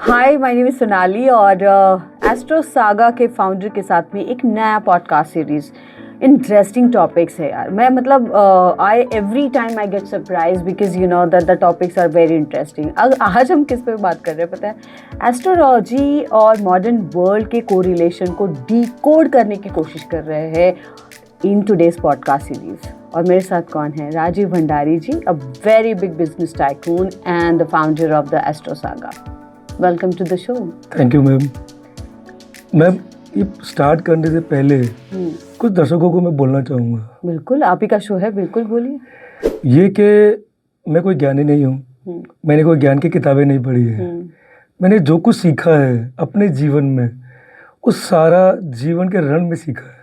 Hi, my name is Sonali और astro saga के founder के साथ में एक नया पॉडकास्ट सीरीज़ इंटरेस्टिंग टॉपिक्स है यार। मैं मतलब I every time I get surprise because you know that the topics are very interesting. आज हम किस पे बात कर रहे हैं पता है? एस्ट्रोलॉजी और मॉडर्न वर्ल्ड के कोरिलेशन को डिकोड करने की कोशिश कर रहे हैं इन टुडेज पॉडकास्ट सीरीज। और मेरे साथ कौन है? Rajeev Bhandari ji, a very big business tycoon and the founder of the Astro Saga. Welcome to the show. Thank you ma'am. Ma'am, ये स्टार्ट करने से पहले कुछ दर्शकों को मैं बोलना चाहूँगा। बिल्कुल, आप ही का शो है, बिल्कुल बोलिए। ये कि मैं कोई ज्ञानी नहीं हूँ, मैंने कोई ज्ञान की किताबें नहीं पढ़ी है। मैंने जो कुछ सीखा है अपने जीवन में, उस सारा जीवन के रण में सीखा है।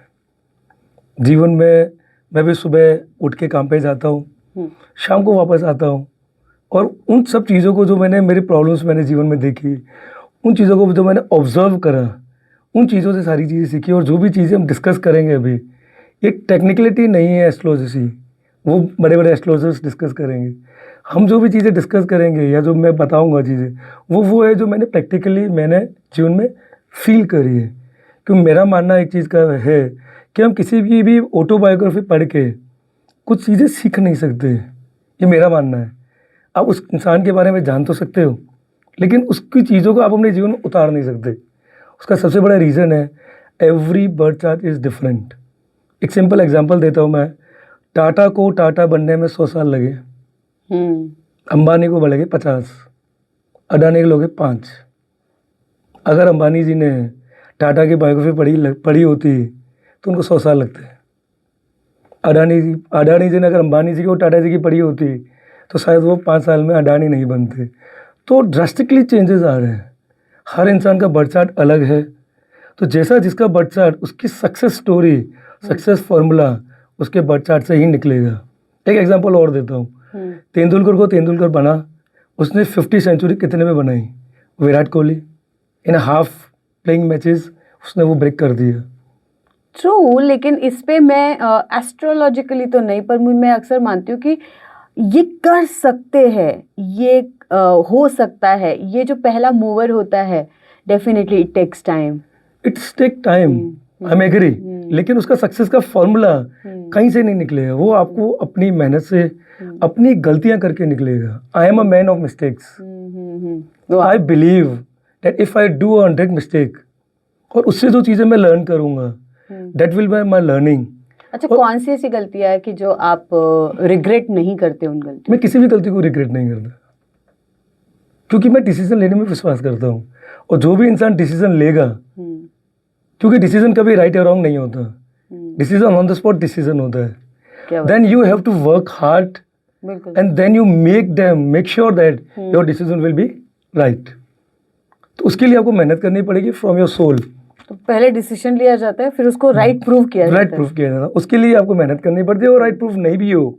जीवन में मैं भी सुबह उठ के काम पे जाता हूँ, शाम को वापस आता हूँ, और उन सब चीज़ों को जो मैंने मेरी प्रॉब्लम्स मैंने जीवन में देखी, उन चीज़ों को जो मैंने ऑब्जर्व करा, उन चीज़ों से सारी चीज़ें सीखी। और जो भी चीज़ें हम डिस्कस करेंगे अभी, एक टेक्निकलिटी नहीं है एस्ट्रोलॉजी, वो बड़े बड़े एस्ट्रोलॉजर्स डिस्कस करेंगे। हम जो भी चीज़ें डिस्कस करेंगे या जो मैं बताऊंगा चीज़ें, वो है जो मैंने प्रैक्टिकली मैंने जीवन में फील करी है। क्योंकि मेरा मानना एक चीज़ का है कि हम किसी की भी ऑटोबायोग्राफी पढ़ के कुछ चीज़ें सीख नहीं सकते। ये मेरा मानना है। आप उस इंसान के बारे में जान तो सकते हो, लेकिन उसकी चीज़ों को आप अपने जीवन में उतार नहीं सकते। उसका सबसे बड़ा रीज़न है every birth chart is different. एक सिंपल एग्जांपल देता हूँ मैं। टाटा को टाटा बनने में 100 साल लगे, अंबानी को लगे 50, अडानी को लगे 5। अगर अंबानी जी ने टाटा की बायोग्राफी पढ़ी होती तो उनको 100 साल लगते। अडानी जी ने अगर अंबानी जी की और टाटा जी की पढ़ी होती तो शायद वो 5 साल में अडानी नहीं बनते। तो ड्रास्टिकली चेंजेस आ रहे हैं। हर इंसान का बर्थ चार्ट अलग है, तो जैसा जिसका बर्थ चार्ट, उसकी सक्सेस स्टोरी, सक्सेस फार्मूला उसके बर्थ चार्ट से ही निकलेगा। एक एग्जांपल और देता हूँ। तेंदुलकर को तेंदुलकर बना, उसने 50 सेंचुरी कितने में बनाई? Virat Kohli in half playing matches उसने वो ब्रेक कर दिया। ट्रू, लेकिन इस पे मैं एस्ट्रोलॉजिकली तो नहीं, पर मैं अक्सर मानती हूँ कि ये कर सकते हैं, ये हो सकता है। ये जो पहला मूवर होता है, definitely it takes time. It's take time, I am agree. लेकिन उसका सक्सेस का फॉर्मूला कहीं से नहीं निकलेगा। वो आपको अपनी मेहनत से, अपनी गलतियां करके निकलेगा। I am a man of mistakes. I believe that if I do 100 mistake, और उससे जो चीज़ें मैं लर्न करूँगा, that will be my learning. अच्छा, कौन सी ऐसी गलतियां है कि जो आप रिग्रेट नहीं करते उन गलतियों? मैं किसी भी गलती को रिग्रेट नहीं करता, क्योंकि मैं डिसीजन लेने में विश्वास करता हूँ। और जो भी इंसान डिसीजन लेगा, क्योंकि डिसीजन कभी राइट या रॉन्ग नहीं होता, decision on the spot decision होता है। Then you have to work hard and then you make sure that your decision will be right. तो उसके लिए आपको मेहनत करनी पड़ेगी फ्रॉम योर सोल। तो पहले डिसीजन लिया जाता है, फिर उसको राइट प्रूव किया जाता है। राइट प्रूफ किया जाता है, उसके लिए आपको मेहनत करनी पड़ती है। और राइट प्रूफ नहीं भी हो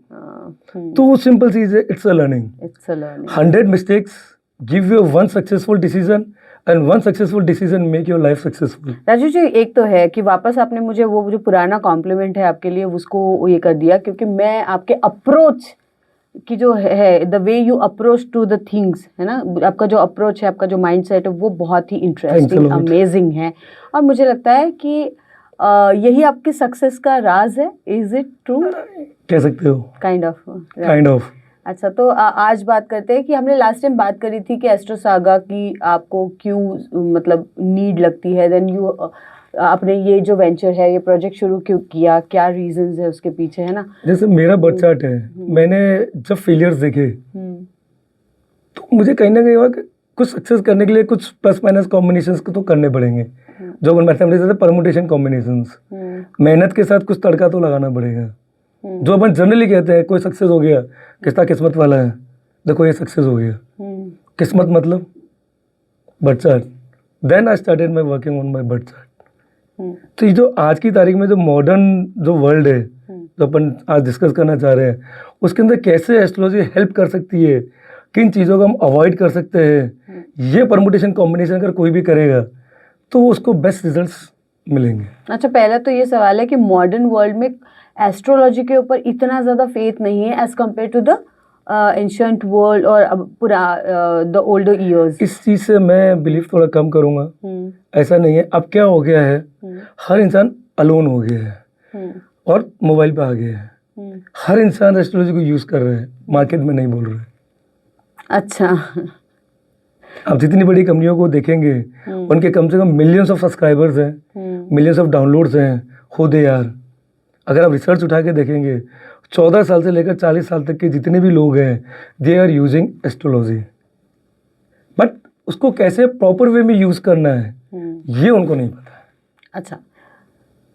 तो वो सिंपल चीज है, it's a learning. 100 mistakes give you 1 successful decision and 1 successful decision make your life successful. Raju ji, एक तो है कि वापस आपने मुझे वो जो पुराना कॉम्प्लीमेंट है आपके लिए, उसको ये कर दिया, क्योंकि मैं आपके अप्रोच की जो है, the way you approach to the things, है ना, आपका जो अप्रोच है, आपका जो माइंडसेट है, वो बहुत ही इंटरेस्टिंग, अमेजिंग है। और मुझे लगता है कि यही आपकी सक्सेस का राज है। Is it true? कह सकते हो। Kind of. अच्छा, तो आज बात करते हैं कि हमने लास्ट टाइम बात करी थी कि एस्ट्रो सागा की आपको क्यों मतलब नीड लगती है, देन यू आपने ये जो वेंचर है, ये प्रोजेक्ट शुरू क्यों किया, क्या रीजंस है उसके पीछे, है ना? जैसे मेरा बर्थ चार्ट है, मैंने जब फेलियर्स देखे तो मुझे कहीं ना कहीं हुआ कि कुछ सक्सेस करने के लिए कुछ प्लस माइनस कॉम्बिनेशंस तो करने पड़ेंगे। जो मैथमेटिक्स परमुटेशन कॉम्बिनेशंस, मेहनत के साथ कुछ तड़का तो लगाना पड़ेगा। जो अपन जनरली कहते हैं कोई सक्सेस हो गया, किसका किस्मत वाला है, देखो ये सक्सेस हो गया। किस्मत मतलब birth chart. Then I started my working on my birth chart. तो ये जो आज की तारीख में जो मॉडर्न जो वर्ल्ड है, जो अपन आज डिस्कस करना चाह रहे हैं, उसके अंदर कैसे एस्ट्रोलॉजी हेल्प कर सकती है, किन चीज़ों को हम अवॉइड कर सकते हैं, ये परमुटेशन कॉम्बिनेशन अगर कोई भी करेगा तो उसको बेस्ट रिजल्ट्स मिलेंगे। अच्छा, पहला तो ये सवाल है कि मॉडर्न वर्ल्ड में एस्ट्रोलॉजी के ऊपर इतना ज़्यादा फेथ नहीं है as compare to the ancient world और अब पूरा द ओल्डर ईयर्स? इस चीज़ से मैं बिलीव थोड़ा कम करूँगा। ऐसा नहीं है, अब क्या हो गया है, हर इंसान अलोन हो गया है और मोबाइल पे आ गया है। हर इंसान एस्ट्रोलॉजी को यूज़ कर रहा है, मार्केट में नहीं बोल रहे। अच्छा। आप जितनी बड़ी कंपनियों को देखेंगे उनके कम से कम मिलियंस ऑफ सब्सक्राइबर्स हैं, मिलियंस ऑफ डाउनलोड्स हैं, खुद यार। अगर आप रिसर्च उठा के देखेंगे 14 साल से लेकर 40 साल तक के जितने भी लोग हैं, they are using astrology, but उसको कैसे प्रॉपर वे में यूज़ करना है ये उनको नहीं पता है। अच्छा,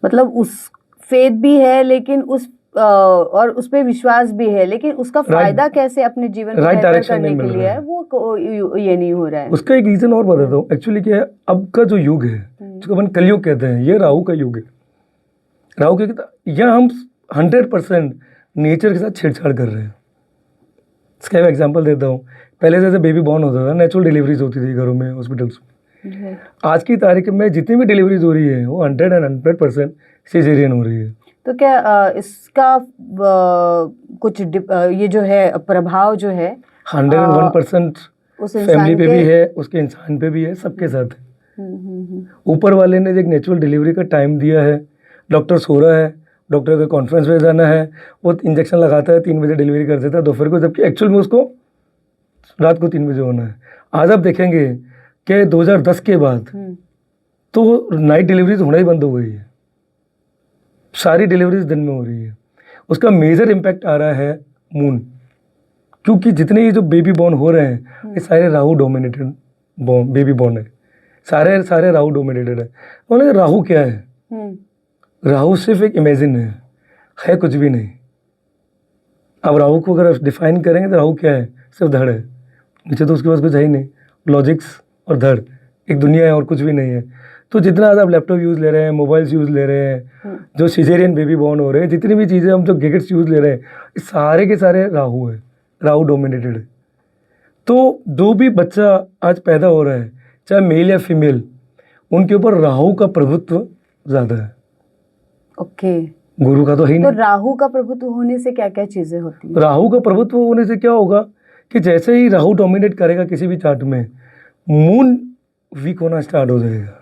मतलब उस फेथ भी है लेकिन उस और उस पे विश्वास भी है, लेकिन उसका फायदा कैसे अपने जीवन में बेहतर करने के लिए है वो ये नहीं हो रहा है। उसका एक रीज़न और बताता हूँ। एक्चुअली क्या है, अब का जो युग है जिसको अपन कलयुग कहते हैं, ये राहु का युग है। राहु के यहाँ हम 100% नेचर के साथ छेड़छाड़ कर रहे हैं। इसका एक एग्जांपल देता हूँ। पहले जैसे बेबी बॉर्न होता था, नेचुरल डिलीवरीज होती थी घरों में, हॉस्पिटल्स में। आज की तारीख में जितनी भी डिलीवरीज हो रही है वो 100% सिजेरियन हो रही है। तो क्या इसका कुछ ये जो है प्रभाव जो है 101% फैमिली पे भी है, उसके इंसान पे भी है, सबके साथ है। ऊपर वाले ने एक नेचुरल डिलीवरी का टाइम दिया है। डॉक्टर सो रहा है, डॉक्टर का कॉन्फ्रेंस में जाना है, वो इंजेक्शन लगाता है, 3 बजे डिलीवरी कर देता है दोपहर को, जबकि एक्चुअल में उसको रात को 3 बजे होना है। आज आप देखेंगे कि 2010 के बाद तो नाइट डिलीवरीज होना ही बंद हो गई है, सारी डिलीवरीज दिन में हो रही है। उसका मेजर इम्पैक्ट आ रहा है मून, क्योंकि जितने ये जो बेबी बॉर्न हो रहे हैं ये सारे राहु डोमिनेटेड बेबी बॉर्न है, सारे राहु डोमिनेटेड है। बोले राहु क्या है? राहु सिर्फ एक इमेजिन है कुछ भी नहीं। अब राहु को अगर डिफाइन करेंगे तो राहु क्या है? सिर्फ धड़ है, नीचे तो उसके पास कुछ है ही नहीं। लॉजिक्स और धड़ एक दुनिया है और कुछ भी नहीं है। तो जितना ज़्यादा आप लैपटॉप यूज़ ले रहे हैं, मोबाइल्स यूज़ ले रहे हैं, जो सिजेरियन बेबी बॉर्न हो रहे हैं, जितनी भी चीज़ें हम जो गैजेट्स यूज़ ले रहे हैं, ये सारे के सारे राहु है, राहु डोमिनेटेड है। तो जो भी बच्चा आज पैदा हो रहा है, चाहे मेल या फीमेल, उनके ऊपर राहु का प्रभुत्व ज़्यादा है। ओके। गुरु का तो है ही नहीं। तो राहु का प्रभुत्व होने से क्या क्या चीज़ें होती हैं? राहु का प्रभुत्व होने से क्या होगा कि जैसे ही राहु डोमिनेट करेगा किसी भी चार्ट में, मून वीक होना स्टार्ट हो जाएगा।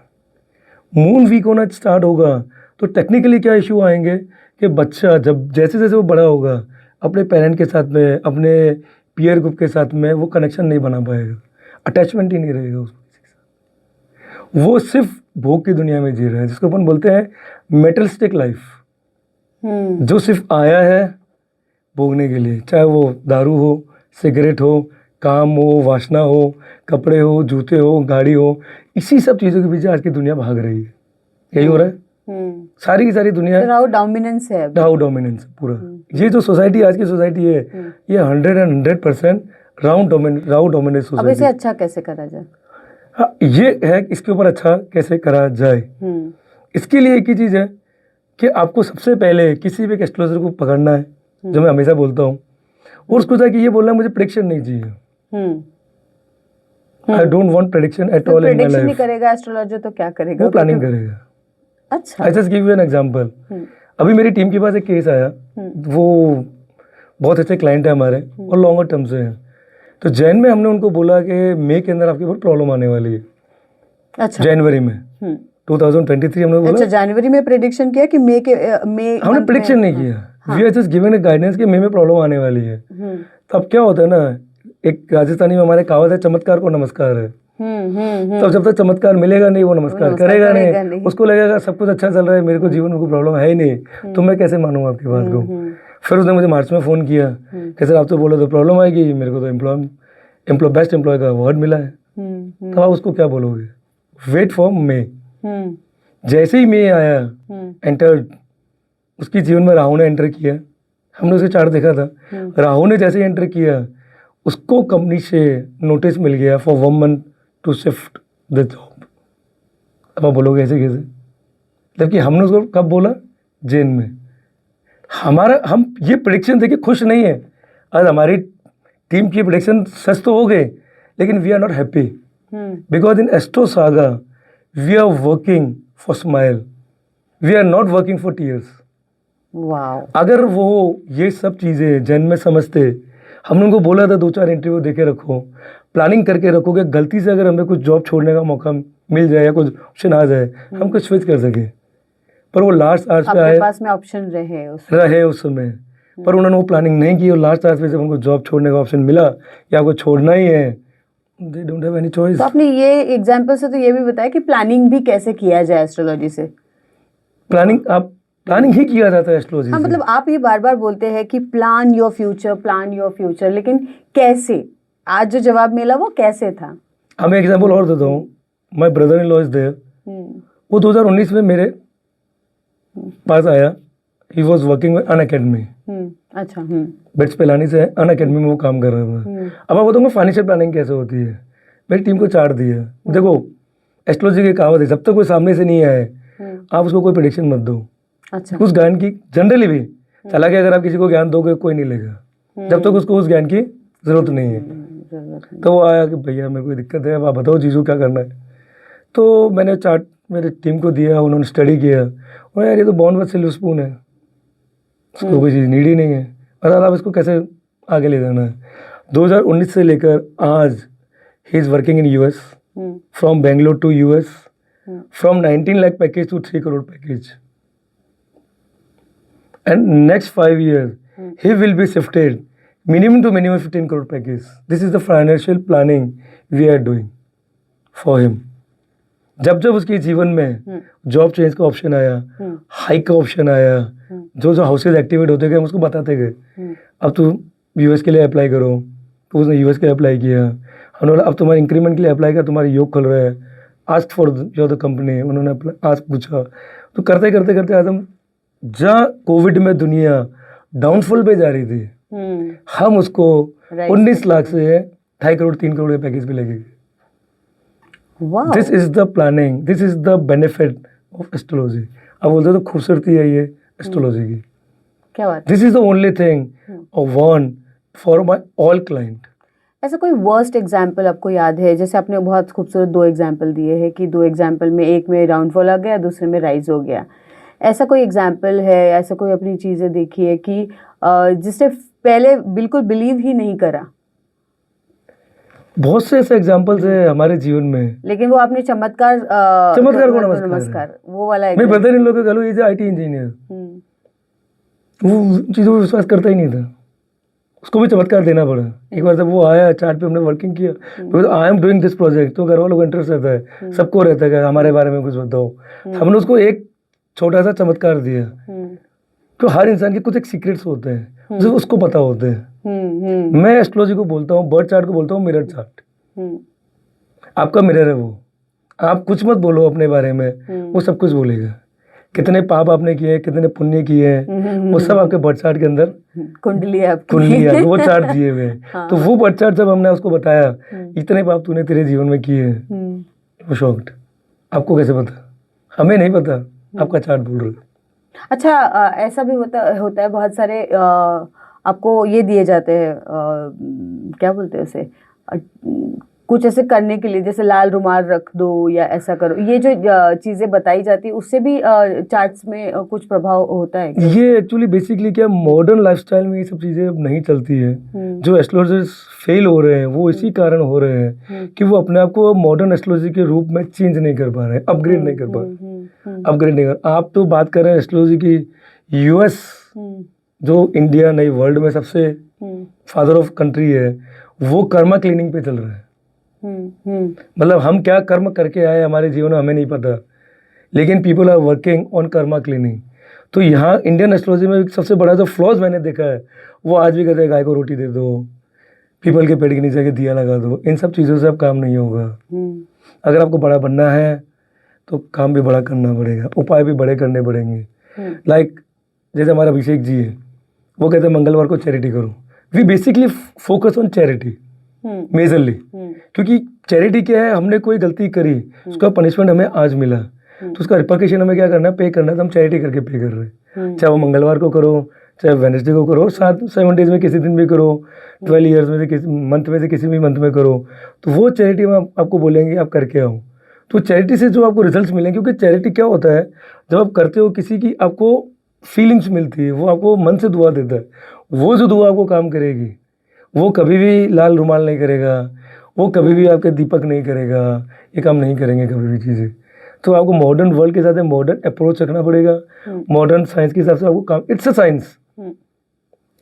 मून वीक होना स्टार्ट होगा तो टेक्निकली क्या इशू आएंगे कि बच्चा जब जैसे जैसे वो बड़ा होगा, अपने पेरेंट के साथ में, अपने पीयर ग्रुप के साथ में वो कनेक्शन नहीं बना पाएगा, अटैचमेंट ही नहीं रहेगा उसको। वो सिर्फ भोग की दुनिया में जी रहा है, जिसको अपन बोलते हैं मेटलिस्टिक लाइफ, जो सिर्फ आया है भोगने के लिए, चाहे वो दारू हो, सिगरेट हो, काम हो, वासना हो, कपड़े हो, जूते हो, गाड़ी हो, इसी सब चीज़ों के पीछे आज की दुनिया भाग रही है। यही हो रहा है सारी की सारी दुनिया। तो राहु डोमिनेंस है, राहु डोमिनेंस पूरा। ये जो सोसाइटी आज की सोसाइटी है, ये 100% राहु डोमिनेंस सोसाइटी। अब इसे अच्छा कैसे करा जाए? हाँ, ये है इसके ऊपर अच्छा कैसे करा जाए। इसके लिए एक ही चीज़ है कि आपको सबसे पहले किसी भी एस्ट्रोलॉजर को पकड़ना है, जो मैं हमेशा बोलता हूँ, और उसको जाके ये बोलना है मुझे प्रेडिक्शन नहीं चाहिए। I don't want prediction at all in my life. Prediction नहीं करेगा एस्ट्रोलॉजर तो क्या करेगा? वो प्लानिंग करेगा। अच्छा। I just give you an example. अभी मेरी टीम के पास एक केस आया, वो बहुत अच्छे क्लाइंट है हमारे और लॉन्गर टर्म से हैं। तो जैन में हमने उनको बोला कि मई के अंदर आपकी बहुत प्रॉब्लम आने वाली है। अच्छा। जनवरी में 2023 हमने बोला। अच्छा, जनवरी में प्रेडिक्शन किया कि मई हमने प्रेडिक्शन नहीं किया, we are just given a guidance कि मई में प्रॉब्लम आने वाली है। तो अब क्या होता है ना, एक राजस्थानी में हमारे कहावत है, चमत्कार को नमस्कार है। तो जब तक चमत्कार मिलेगा नहीं वो नमस्कार करेगा नहीं। उसको लगेगा सब कुछ अच्छा चल रहा है, मेरे को जीवन में कोई प्रॉब्लम है ही नहीं, तो मैं कैसे मानूंगा आपकी बात को। फिर उसने मुझे मार्च में फ़ोन किया कि सर आप तो बोले तो प्रॉब्लम आएगी, मेरे को तो बेस्ट एम्प्लॉय का अवार्ड मिला है। तो आप उसको क्या बोलोगे? वेट फॉर मे। जैसे ही मे आया, एंटर्ड, उसकी जीवन में राहु ने एंटर किया। हमने उसे चार्ट देखा था, राहु ने जैसे ही एंटर किया उसको कंपनी से नोटिस मिल गया for 1 month to shift the job. अब आप बोलोगे ऐसे कैसे? जबकि हमने उसको कब बोला? जैन में। हम ये प्रेडिक्शन देके खुश नहीं है। आज हमारी टीम की प्रेडिक्शन सच तो हो गए, लेकिन we are not happy because in Astro Saga we are working for smile, we are not working for tears. Wow. अगर वो ये सब चीज़ें जैन में समझते, हमने उनको बोला था 2-4 इंटरव्यू देके रखो, प्लानिंग करके रखो कि गलती से अगर हमें कुछ जॉब छोड़ने का मौका मिल जाए या कुछ ऑप्शन आ जाए हम कुछ स्विच कर सके। पर वो लास्ट आवर्स पे आए, आपके पास में ऑप्शन रहे उस समय, पर उन्होंने वो प्लानिंग नहीं की और लास्ट आवर्स पे जब उनको जॉब छोड़ने का ऑप्शन मिला या आपको छोड़ना ही है, they don't have any choice. तो आपने ये एग्जांपल से तो ये भी बताया कि प्लानिंग भी कैसे किया जाए एस्ट्रोलॉजी से। प्लानिंग ही किया जाता है एस्ट्रोलॉजी हाँ, से। मतलब आप ये बार बार बोलते हैं कि प्लान योर फ्यूचर, लेकिन कैसे? आज जो जवाब मिला वो कैसे था? मैं एग्जांपल और देता हूँ। My brother in law is there, वो 2019 में मेरे पास आया। He was working with Unacademy. अच्छा। बेट्स पिलानी से अन अकेडमी में वो काम कर रहा था। अब मैं बताऊंगा फाइनेंशियल प्लानिंग कैसे होती है। मेरी टीम को चार्ट दिया, देखो एस्ट्रोलॉजी की कहावत है, जब तक कोई सामने से नहीं आए आप उसको कोई प्रेडिक्शन मत दो। अच्छा। उस ज्ञान की जनरली भी चला कि अगर आप किसी को ज्ञान दोगे कोई नहीं लेगा जब तक उसको उस ज्ञान की जरूरत नहीं है। तो वो आया कि भैया मेरे कोई दिक्कत है, अब आप बताओ चीज़ों क्या करना है। तो मैंने चार्ट मेरे टीम को दिया, उन्होंने स्टडी किया और यार ये तो बॉर्न विद सिल्वर स्पून है, उसको कोई चीज़ नीड ही नहीं है, पता आप इसको कैसे आगे ले जाना है। 2019 से लेकर आज he is working in US, from Bangalore to US, from 19 lakh package to 3 crore package, and next 5 years he will be shifted minimum to minimum 15 crore package. This is the financial planning we are doing for him. जब जब उसके जीवन में job change का option आया, hike का option आया, जो जो हाउसेज एक्टिवेट होते गए हम उसको बताते गए अब तू यूएस के लिए अप्लाई करो, तो उसने यूएस के लिए अप्लाई किया। हमने बोला अब तुम्हारे इंक्रीमेंट के लिए अप्लाई कर, तुम्हारी योग खुल रहा है, ask for your the company, उन्होंने आस्क पूछा। तो करते करते करते आज हम जहाँ कोविड में दुनिया डाउनफॉल पे जा रही थी हम उसको 19 लाख से 2.5 करोड़ 3 करोड़ के पैकेज पे लेके गए। This is the planning, this is the benefit of astrology. अब बोलते तो खूबसूरती है ये एस्ट्रोलॉजी की। क्या बात? This is the only thing I want for my all client. ऐसा कोई वर्स्ट एग्जाम्पल आपको याद है? जैसे आपने बहुत खूबसूरत 2 एग्जाम्पल दिए हैं कि 2 एग्जाम्पल में एक में डाउनफॉल आ गया, दूसरे में राइज हो गया। ऐसा कोई एग्जाम्पल है, ऐसा कोई अपनी चीज़ें देखी है कि जिसने पहले बिल्कुल बिलीव ही नहीं करा? बहुत से ऐसे एग्जाम्पल्स है हमारे जीवन में, लेकिन वो आपने चमत्कार को नमस्कार वो वाला मैं ब्रदर इन लोग के गलो, ये जो आईटी इंजीनियर, वो चीज़ों पर विश्वास करता ही नहीं था, उसको भी चमत्कार देना पड़ा। एक बार जब वो आया चार्ट पे हमने वर्किंग किया, तो I am doing this project, तो घर वालों को इंटरेस्ट रहता है, सबको रहता है कि हमारे बारे में कुछ बताओ। हमने उसको एक छोटा सा चमत्कार दिया तो हर इंसान के कुछ एक सीक्रेट्स होते हैं जो उसको पता होते हैं। मैं एस्ट्रोलॉजी को बोलता हूँ, बर्थ चार्ट को बोलता हूँ मिरर चार्ट। आपका मिरर है वो, आप कुछ मत बोलो अपने बारे में, वो सब कुछ बोलेगा। कितने पाप आपने किए, कितने पुण्य किए हैं, वो सब आपके बर्थ चार्ट के अंदर कुंडली है, वो चार्ट दिए हुए हैं। तो वो बर्थ चार्ट जब हमने उसको बताया इतने पाप तूने तेरे जीवन में किए हैं, वो शॉक्ड। आपको कैसे पता? हमें नहीं पता, आपका चार्ट बोल रहे। अच्छा, ऐसा भी होता है बहुत सारे आपको ये दिए जाते हैं, क्या बोलते हैं उसे, कुछ ऐसे करने के लिए, जैसे लाल रुमाल रख दो या ऐसा करो, ये जो चीज़ें बताई जाती है उससे भी चार्ट्स में कुछ प्रभाव होता है क्या? ये एक्चुअली बेसिकली क्या मॉडर्न लाइफस्टाइल में ये सब चीज़ें अब नहीं चलती है। जो एस्ट्रोलॉजर्स फेल हो रहे हैं वो इसी कारण हो रहे हैं कि वो अपने आप को मॉडर्न एस्ट्रोलॉजी के रूप में चेंज नहीं कर पा रहे हैं, अपग्रेड नहीं कर पा रहे, अपग्रेड नहीं कर। आप तो बात कर रहे हैं एस्ट्रोलॉजी की, यूएस जो इंडिया नहीं वर्ल्ड में सबसे फादर ऑफ कंट्री है, वो कर्मा क्लीनिंग पे चल रहा है। मतलब हम क्या कर्म करके आए हमारे जीवन में हमें नहीं पता, लेकिन people are working on karma cleaning. तो यहाँ इंडियन एस्ट्रोलॉजी में सबसे बड़ा जो फ्लॉज मैंने देखा है वो आज भी कहते हैं गाय को रोटी दे दो, पीपल के पेड़ के नीचे के दिया लगा दो। इन सब चीज़ों से अब काम नहीं होगा। अगर आपको बड़ा बनना है तो काम भी बड़ा करना पड़ेगा, उपाय भी बड़े करने पड़ेंगे। लाइक जैसे हमारा अभिषेक जी है, वो कहते हैं मंगलवार को चैरिटी करो। We basically focus on charity majorly, क्योंकि चैरिटी क्या है, हमने कोई गलती करी, उसका पनिशमेंट हमें आज मिला, तो उसका रिपरकेशन हमें क्या करना है, पे करना है। तो हम चैरिटी करके पे कर रहे हैं, चाहे वो मंगलवार को करो, चाहे वेडनेसडे को करो, 7 डेज में किसी दिन भी करो, 12 ईयर्स में से किसी मंथ में से किसी भी मंथ में करो। तो वो चैरिटी में आपको बोलेंगे आप करके आओ। तो चैरिटी से जो आपको रिजल्ट्स मिलेंगे, क्योंकि चैरिटी क्या होता है, जब आप करते हो किसी की आपको फीलिंग्स मिलती है, वो आपको मन से दुआ देता है, वो जो दुआ आपको काम करेगी वो कभी भी लाल रुमाल नहीं करेगा, वो कभी भी आपके दीपक नहीं करेगा, ये काम नहीं करेंगे कभी भी चीज़ें। तो आपको मॉडर्न वर्ल्ड के साथ मॉडर्न अप्रोच रखना पड़ेगा, मॉडर्न साइंस के हिसाब से आपको काम, it's a science,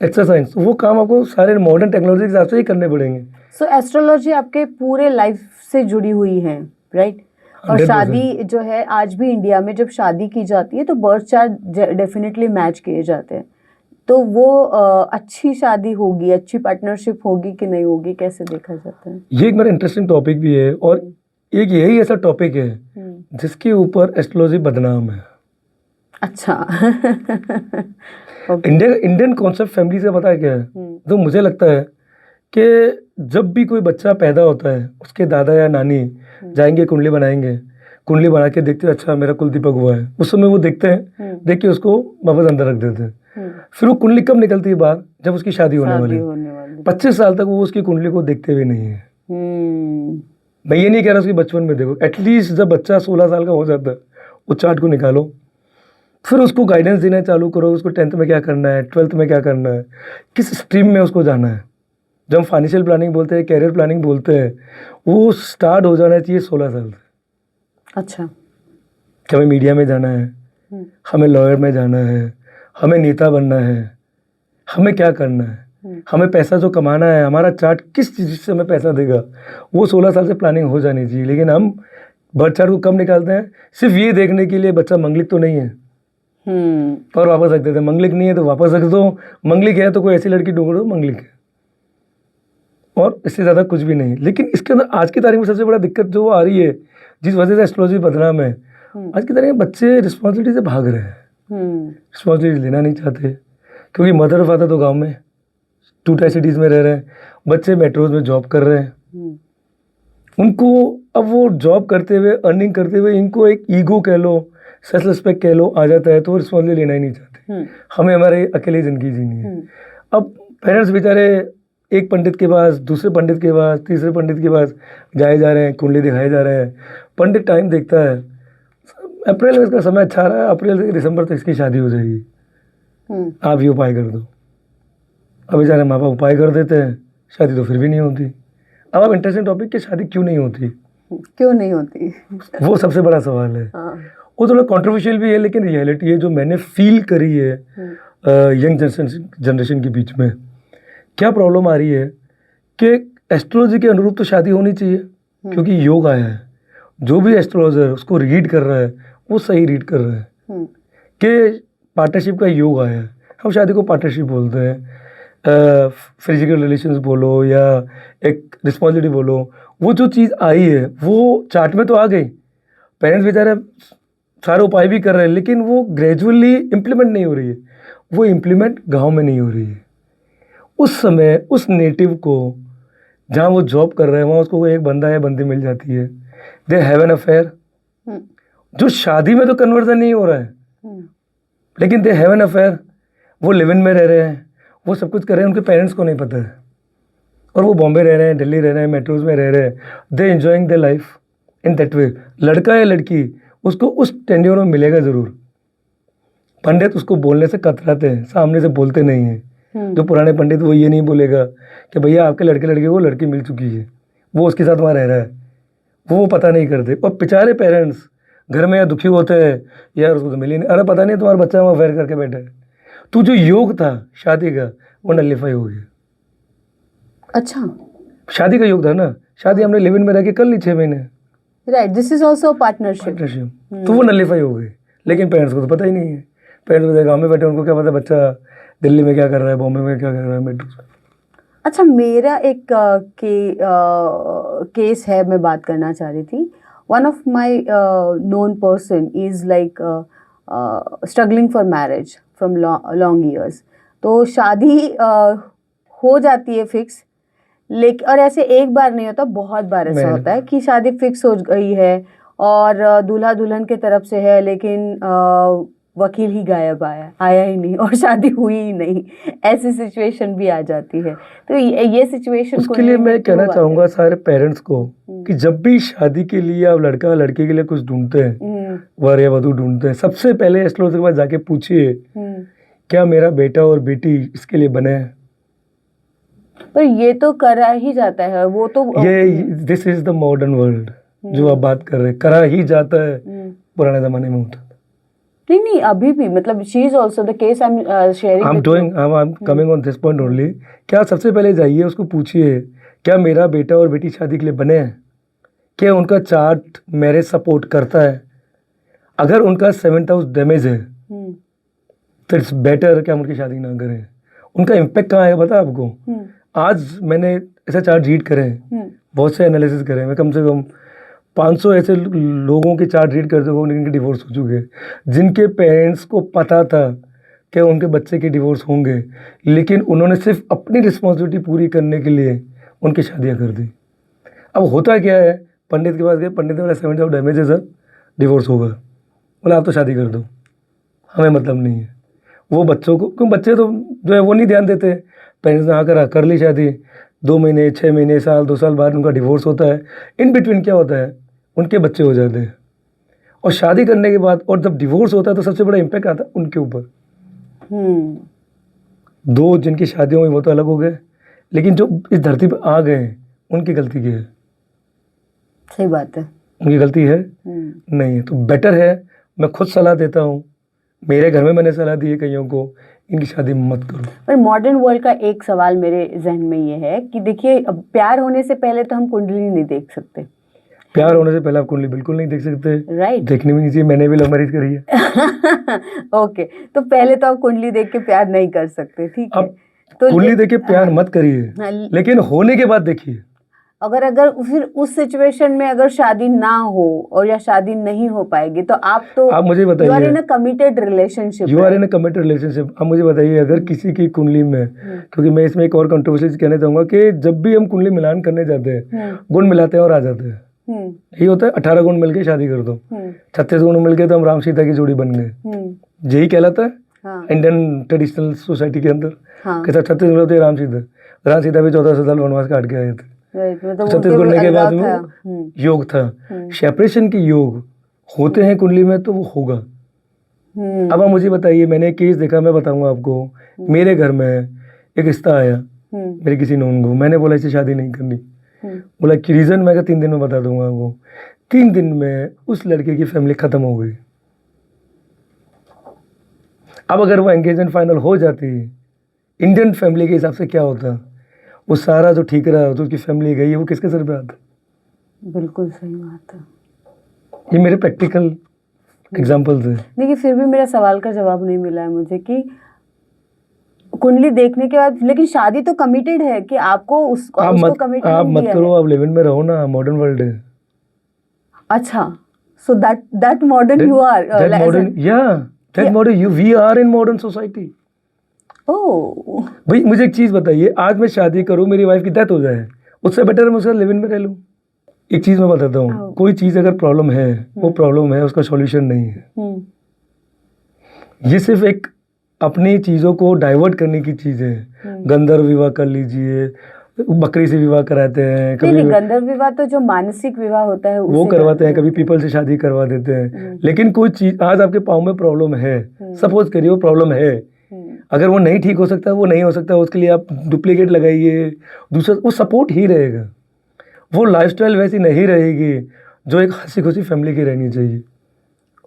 it's a science, वो काम आपको सारे मॉडर्न टेक्नोलॉजी के हिसाब से ही करने पड़ेंगे। सो एस्ट्रोलॉजी आपके पूरे लाइफ से जुड़ी हुई है, राइट? और 100%। शादी जो है आज भी इंडिया में जब शादी की जाती है तो बर्थ चार्ट डेफिनेटली मैच किए जाते हैं, तो वो अच्छी शादी होगी, अच्छी पार्टनरशिप होगी कि नहीं होगी, कैसे देखा जाता है? ये एक मेरा इंटरेस्टिंग टॉपिक भी है, और एक यही ऐसा टॉपिक है जिसके ऊपर एस्ट्रोलॉजी बदनाम है। अच्छा। इंडियन कॉन्सेप्ट फैमिली से पता है क्या है? तो मुझे लगता है कि जब भी कोई बच्चा पैदा होता है, उसके दादा या नानी जाएंगे, कुंडली बनाएंगे, कुंडली बना के देखते हैं, अच्छा मेरा कुल दीपक हुआ है, उस समय वो देखते हैं, देख के उसको वापस अंदर रख देते हैं। फिर वो कुंडली कब निकलती है बाहर? जब उसकी शादी होने वाली है। 25 साल तक वो उसकी कुंडली को देखते हुए नहीं है। मैं ये नहीं कह रहा उसके बचपन में देखो, एटलीस्ट जब बच्चा 16 साल का हो जाता है, वो चार्ट को निकालो, फिर उसको गाइडेंस देना चालू करो, उसको 10th में क्या करना है, 12th में क्या करना है, किस स्ट्रीम में उसको जाना है। जब हम फाइनेंशियल प्लानिंग बोलते हैं, कैरियर प्लानिंग बोलते हैं, वो स्टार्ट हो जाना चाहिए 16 साल से। अच्छा। कि हमें मीडिया में जाना है, हमें लॉयर में जाना है, हमें नेता बनना है, हमें क्या करना है, हमें पैसा जो कमाना है, हमारा चार्ट किस चीज़ से हमें पैसा देगा, वो 16 साल से प्लानिंग हो जानी चाहिए। लेकिन हम बर्थ चार्ट को कब निकालते हैं? सिर्फ ये देखने के लिए बच्चा मंगलिक तो नहीं है, और वापस रख देते हैं। मंगलिक नहीं है तो वापस रख दो, मंगलिक है तो कोई ऐसी लड़की ढूंढो मंगलिक है, और इससे ज़्यादा कुछ भी नहीं। लेकिन इसके अंदर आज की तारीख में सबसे बड़ा दिक्कत जो आ रही है, जिस वजह से एस्ट्रोलॉजी बदनाम है, आज की तारीख में बच्चे रिस्पॉन्सिबिलिटी से भाग रहे हैं, रिस्पॉन्सिबिलिटी लेना नहीं चाहते, क्योंकि मदर और फादर तो गाँव में 2 टाई सिटीज़ में रह रहे हैं, बच्चे मेट्रोज में जॉब कर रहे हैं। उनको अब वो जॉब करते हुए, अर्निंग करते हुए, इनको एक ईगो कह लो, सेल्फ रिस्पेक्ट कह लो, आ जाता है, तो वो रिस्पॉन्सिबिलिटी लेना ही नहीं चाहते। हमें हमारे अकेले ज़िंदगी जीनी है। अब पेरेंट्स बेचारे एक पंडित के पास, दूसरे पंडित के पास, तीसरे पंडित के पास जाए जा रहे हैं, कुंडली दिखाए जा रहे हैं। पंडित टाइम देखता है, अप्रैल में इसका समय अच्छा रहा है, अप्रैल से दिसंबर तक इसकी शादी हो जाएगी, आप ये उपाय कर दो। अब बेचारे माँ बाप उपाय कर देते हैं, शादी तो फिर भी नहीं होती। अब आप इंटरेस्टिंग टॉपिक कि शादी क्यों नहीं होती, क्यों नहीं होती, वो सबसे बड़ा सवाल है। वो थोड़ा कॉन्ट्रोवर्शियल भी है, लेकिन रियलिटी है जो मैंने फील करी है यंग जनरेशन के बीच में। क्या प्रॉब्लम आ रही है कि एस्ट्रोलॉजी के अनुरूप तो शादी होनी चाहिए, क्योंकि योग आया है। जो भी एस्ट्रोलॉजर उसको रीड कर रहा है, वो सही रीड कर रहा है कि पार्टनरशिप का योग आया है। हम शादी को पार्टनरशिप बोलते हैं, फिजिकल रिलेशंस बोलो या एक रिस्पॉन्सिबिलिटी बोलो, वो जो चीज़ आई है वो चार्ट में तो आ गई। पेरेंट्स बेचारे सारे उपाय भी कर रहे हैं, लेकिन वो ग्रेजुअली इम्प्लीमेंट नहीं हो रही है। वो इम्प्लीमेंट गांव में नहीं हो रही है। उस समय उस नेटिव को जहाँ वो जॉब कर रहे हैं, वहाँ उसको एक बंदा या बंदी मिल जाती है, दे हैव एन अफेयर। जो शादी में तो कन्वर्जन नहीं हो रहा है, लेकिन दे हैव एन अफेयर, वो लिव इन में रह रहे हैं, वो सब कुछ कर रहे हैं, उनके पेरेंट्स को नहीं पता है, और वो बॉम्बे रह रहे हैं, दिल्ली रह रहे हैं, मेट्रोज में रह रहे हैं, they enjoying the life in that way. लड़का या लड़की उसको उस टेन्योर में मिलेगा ज़रूर। पंडित उसको बोलने से कतराते हैं, सामने से बोलते नहीं हैं। जो पुराने पंडित वो ये नहीं बोलेगा कि भैया आपके लड़के लड़के को लड़की मिल चुकी है, वो उसके साथ वहाँ रह रहा है, वो पता नहीं करते। और बेचारे पेरेंट्स घर में या दुखी होते हैं, यार उसको तो मिली नहीं, अरे पता नहीं तुम्हारा बच्चा वहाँ अफेयर करके बैठा है। तो जो योग था शादी का वो नलिफाई हो गया। अच्छा, शादी का योग था ना, शादी हमने लिव इन में रह के कर ली 6 महीने, right, this is also partnership, तो वो नलिफाई हो गई। लेकिन पेरेंट्स को तो पता ही नहीं है। पेरेंट्स गाँव में बैठे, उनको क्या पता बच्चा दिल्ली में क्या कर रहा है, बॉम्बे में क्या कर रहा है, मेट्रो में। अच्छा, मेरा एक केस है, मैं बात करना चाह रही थी। One of my known person is like struggling for marriage from long years. तो शादी हो जाती है फिक्स, लेकिन और ऐसे एक बार नहीं होता, बहुत बार ऐसा होता है कि शादी फिक्स हो गई है और दूल्हा दुल्हन के तरफ से है, लेकिन वकील ही गायब आया ही नहीं और शादी हुई ही नहीं। ऐसी सिचुएशन भी आ जाती है। तो ये सिचुएशन उसके लिए मैं कहना चाहूँगा सारे पेरेंट्स को कि जब भी शादी के लिए आप लड़का लड़की के लिए कुछ ढूंढते हैं, वर या वधू ढूंढते हैं, सबसे पहले एस्ट्रोलॉजर के पास जाके पूछिए क्या मेरा बेटा और बेटी इसके लिए बने हैं। पर ये तो करा ही जाता है, वो तो ये this is the modern world जो आप बात कर रहे हैं, करा ही जाता है, पुराने जमाने में होता था। नहीं अभी भी, मतलब she is also the case I am sharing I am coming on this point only. क्या सबसे पहले जाइए उसको पूछिए क्या मेरा बेटा और बेटी शादी के लिए बने हैं, क्या उनका चार्ट मैरिज सपोर्ट करता है। अगर उनका 7th हाउस डैमेज है तो इट्स बेटर कि हम उनकी शादी ना करें। उनका इम्पैक्ट कहाँ है पता है आपको? आज मैंने ऐसा चार्ट रीड करे हैं, बहुत से एनालिसिस करे हैं, मैं कम से कम 500 ऐसे लोगों के चार्ट रीड कर चुका हूँ जिनके डिवोर्स हो चुके हैं, जिनके पेरेंट्स को पता था कि उनके बच्चे के डिवोर्स होंगे, लेकिन उन्होंने सिर्फ अपनी रिस्पॉन्सिबिलिटी पूरी करने के लिए उनकी शादियाँ कर दी। अब होता क्या है, पंडित के पास गए, पंडित ने बोला 7th हाउस डैमेज है सर, डिवोर्स होगा। बोला आप तो शादी कर दो, हमें मतलब नहीं है। वो बच्चों को, क्यों बच्चे तो जो है वो नहीं ध्यान देते, पेरेंट्स ने आकर कर ली शादी, 2 महीने 6 महीने साल 2 साल बाद उनका डिवोर्स होता है। इन बिटवीन क्या होता है, उनके बच्चे हो जाते हैं, और शादी करने के बाद और जब डिवोर्स होता है तो सबसे बड़ा इम्पैक्ट आता है उनके ऊपर। दो जिनकी शादियाँ हुई वो तो अलग हो गए, लेकिन जो इस धरती पर आ गए उनकी गलती क्या है? सही बात है, उनकी गलती है नहीं है। तो बेटर है, मैं खुद सलाह देता हूँ, मेरे घर में मैंने सलाह दी है कईयों को, इनकी शादी मत करो। पर मॉडर्न वर्ल्ड का एक सवाल मेरे जहन में ये है कि देखिए, अब प्यार होने से पहले तो हम कुंडली नहीं देख सकते। प्यार होने से पहले आप कुंडली बिल्कुल नहीं देख सकते, राइट? देखनी भी नहीं चाहिए, मैंने भी लव मैरिज करी है। ओके, तो पहले तो आप कुंडली देख के प्यार नहीं कर सकते, ठीक है? अब तो कुंडली देख के प्यार मत करिए, लेकिन होने के बाद देखिए। अगर फिर उस सिचुएशन में अगर शादी ना हो और या शादी नहीं हो पाएगी तो आप मुझे बताइए, you are in a committed relationship, you are in a committed relationship. आप मुझे बताइए, अगर किसी की कुंडली में, क्योंकि मैं इसमें एक और कंट्रोवर्सी कहना चाहूंगा कि जब भी हम कुंडली मिलान करने जाते हैं, गुण मिलाते हैं और आ जाते हैं, यही होता है 18 गुण मिलके शादी कर दो, 36 गुण मिलके तो हम राम सीता की जोड़ी बन गए, यही कहलाता है इंडियन ट्रेडिशनल सोसाइटी के अंदर। कैसा 36 गुण होते राम सीता भी 14 साल वनवास काट के आए थे, 36 गुण के बाद वो योग था। सेपरेशन के योग होते हैं कुंडली में तो वो होगा। अब आप मुझे बताइए, मैंने एक केस देखा, मैं बताऊंगा आपको। मेरे घर में एक रिश्ता आया मेरे किसी नोन को, मैंने बोला इसे शादी नहीं करनी, बोला कि रीज़न मैं 3 दिन में बता दूंगा आपको। 3 दिन में उस लड़के की फैमिली ख़त्म हो गई। अब अगर वो एंगेजमेंट फाइनल हो जाती, इंडियन फैमिली के हिसाब से क्या होता, वो सारा जो ठीक रहा तो उसकी फैमिली गई है, वो किसके सर पे आता? बिल्कुल सही बात है। ये मेरे प्रैक्टिकल एग्जांपल्स हैं। देखिए, फिर भी मेरा सवाल का जवाब नहीं मिला है मुझे कि कुंडली देखने के बाद, लेकिन शादी तो कमिटेड है कि आपको उसको कमिटेड आप मत करो, आप लिव इन में रहो ना, मॉडर्न वर्ल्ड है। अच्छा, so that modern you are, that modern, या that modern you, we are in modern society. Oh भाई मुझे एक चीज बताइए, आज मैं शादी करूं, मेरी वाइफ की डेथ हो जाए, उससे बेटर है मैं उसका लिव इन में रह लूं। एक चीज मैं बताता हूँ, कोई चीज अगर प्रॉब्लम है, वो प्रॉब्लम है, उसका सॉल्यूशन नहीं है। ये सिर्फ एक अपनी चीजों को डाइवर्ट करने की चीज है। गंधर्व विवाह कर लीजिए, बकरी से विवाह कराते हैं, कभी गंधर्व विवाह तो जो मानसिक विवाह होता है वो करवाते हैं, कभी पीपल से शादी करवा देते हैं। लेकिन कोई चीज आज आपके पाँव में प्रॉब्लम है, सपोज करिए वो प्रॉब्लम है, अगर वो नहीं ठीक हो सकता, वो नहीं हो सकता, उसके लिए आप डुप्लीकेट लगाइए, दूसरा वो सपोर्ट ही रहेगा। वो लाइफस्टाइल वैसी नहीं रहेगी जो एक हंसी खुशी फैमिली की रहनी चाहिए।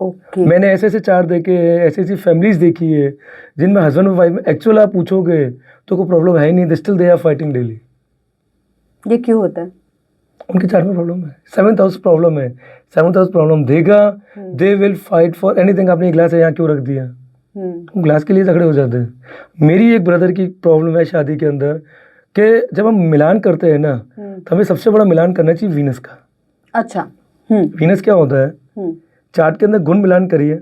Okay. मैंने ऐसे चार्ट देखे हैं, ऐसी फैमिलीज देखी है जिनमें हस्बैंड और वाइफ में एक्चुअल आप पूछोगे तो कोई प्रॉब्लम है ही नहीं, still they are fighting daily. ये क्यों होता है? उनके चार्ट में प्रॉब्लम है, 7th हाउस प्रॉब्लम है। 7th हाउस प्रॉब्लम देगा, they will fight for anything. आपने ग्लास यहाँ क्यों रख दिया, ग्लास के लिए झगड़े हो जाते हैं। मेरी एक ब्रदर की प्रॉब्लम है शादी के अंदर कि जब हम मिलान करते हैं ना, तो हमें सबसे बड़ा मिलान करना चाहिए वीनस का। अच्छा, वीनस क्या होता है? चार्ट के अंदर गुण मिलान करिए,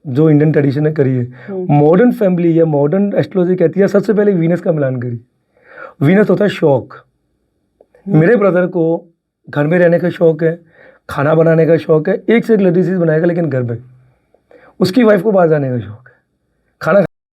जो इंडियन ट्रेडिशन है करिए। मॉडर्न फैमिली या मॉडर्न एस्ट्रोलॉजी कहती है सबसे पहले वीनस का मिलान करिए। वीनस होता है शौक। मेरे ब्रदर को घर में रहने का शौक है, खाना बनाने का शौक है, एक से एक लजीज बनाएगा, लेकिन घर पे उसकी वाइफ को बाहर जाने का शौक है, खाना